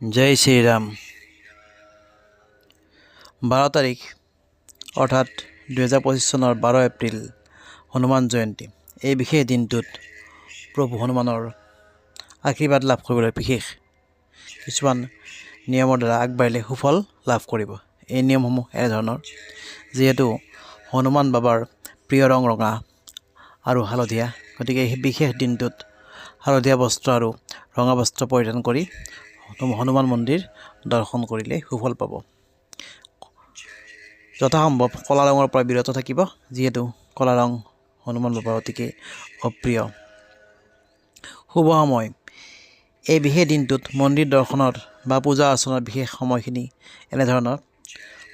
জয় শ্ৰীৰাম। 12 তাৰিখ অৰ্থাৎ 2025 চনৰ 12 এপ্ৰিল হনুমান জয়ন্তী। এই বিশেষ দিনটোত প্ৰভু হনুমানৰ আশীৰ্বাদ লাভ কৰিবলৈ বিশেষ কিছুমান নিয়মৰ দ্বাৰা আগবাঢ়িলে সুফল লাভ কৰিব। এই নিয়মসমূহ এনেধৰণৰ, যিহেতু হনুমান বাবাৰ প্ৰিয় ৰং ৰঙা আৰু হালধীয়া, গতিকে এই বিশেষ দিনটোত হালধীয়া বস্ত্ৰ আৰু ৰঙা বস্ত্ৰ পৰিধান কৰি হনুমান মন্দিৰ দৰ্শন কৰিলে সুফল পাব। যথাসম্ভৱ কলা ৰঙৰ পৰা বিৰত থাকিব, যিহেতু কলা ৰং হনুমান বাবাৰ অতিকে অপ্ৰিয়। শুভ সময়। এই বিশেষ দিনটোত মন্দিৰ দৰ্শনৰ বা পূজা অৰ্চনাৰ বিশেষ সময়খিনি এনেধৰণৰ: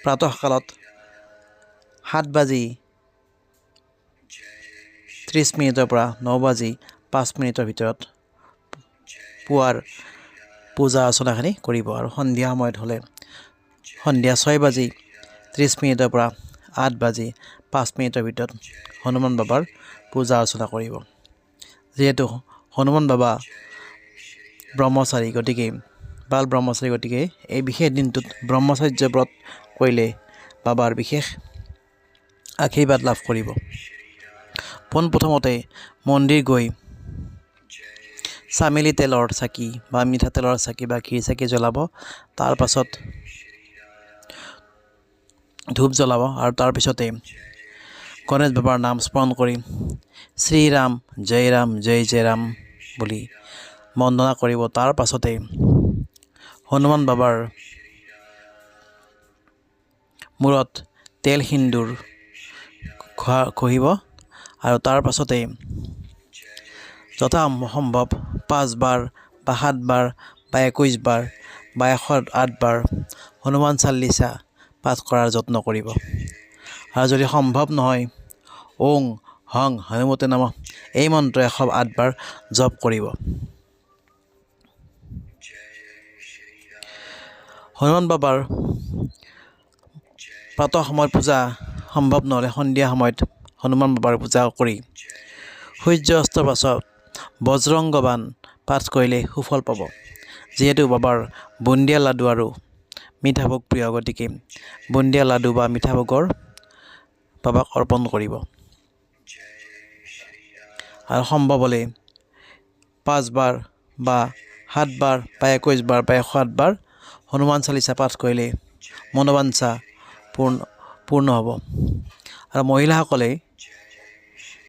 প্ৰাতঃকালত 7:30 পৰা 9:05 ভিতৰত পুৱাৰ পূজা অৰ্চনাখিনি কৰিব, আৰু সন্ধিয়া সময়ত হ'লে সন্ধিয়া 6:30 পৰা 8:05 ভিতৰত হনুমান বাবাৰ পূজা অৰ্চনা কৰিব। যিহেতু হনুমান বাবা ব্ৰহ্মচাৰী, গতিকে এই বিশেষ দিনটোত ব্ৰহ্মচৰ্য ব্ৰত কৰিলে বাবাৰ বিশেষ আশীৰ্বাদ লাভ কৰিব। পোনপ্ৰথমতে মন্দিৰ গৈ চামেলি তেলৰ চাকি বা মিঠাতেলৰ চাকি বা ঘিৰ চাকি জ্বলাব, তাৰ পাছত ধূপ জ্বলাব, আৰু তাৰপিছতে গণেশ বাবাৰ নাম স্মৰণ কৰি শ্ৰীৰাম জয় ৰাম বুলি বন্দনা কৰিব। তাৰ পাছতে হনুমান বাবাৰ মূৰত তেল সিন্দুৰ ঘঁহিব, আৰু তাৰ পাছতে যথাসম্ভৱ 5 বাৰ বা 7 বাৰ বা 21 বাৰ বা 108 বাৰ হনুমান চালিচা পাঠ কৰাৰ যত্ন কৰিব। আৰু যদি সম্ভৱ নহয়, ওং হং হনুমতে নমঃ এই মন্ত্ৰ 108 বাৰ জপ কৰিব। হনুমান বাবাৰ প্ৰাতঃ সময়ত পূজা সম্ভৱ নহ'লে সন্ধিয়া সময়ত হনুমান বাবাৰ পূজা কৰি সূৰ্য অস্তৰ পাছত বজৰংগ বাণ পাঠ কৰিলে সুফল পাব। যিহেতু বাবাৰ বুন্দিয়া লাডু আৰু মিঠা ভোগ প্ৰিয়, গতিকে বুন্দিয়া লাডু বা মিঠা ভোগৰ বাবাক অৰ্পণ কৰিব। আৰু সম্ভৱ হ'লে 5 বাৰ বা 7 বাৰ বা 21 বাৰ বা 108 বাৰ হনুমান চালিচা পাঠ কৰিলে মনোবাঞ্ছা পূৰ্ণ হ'ব। আৰু মহিলাসকলে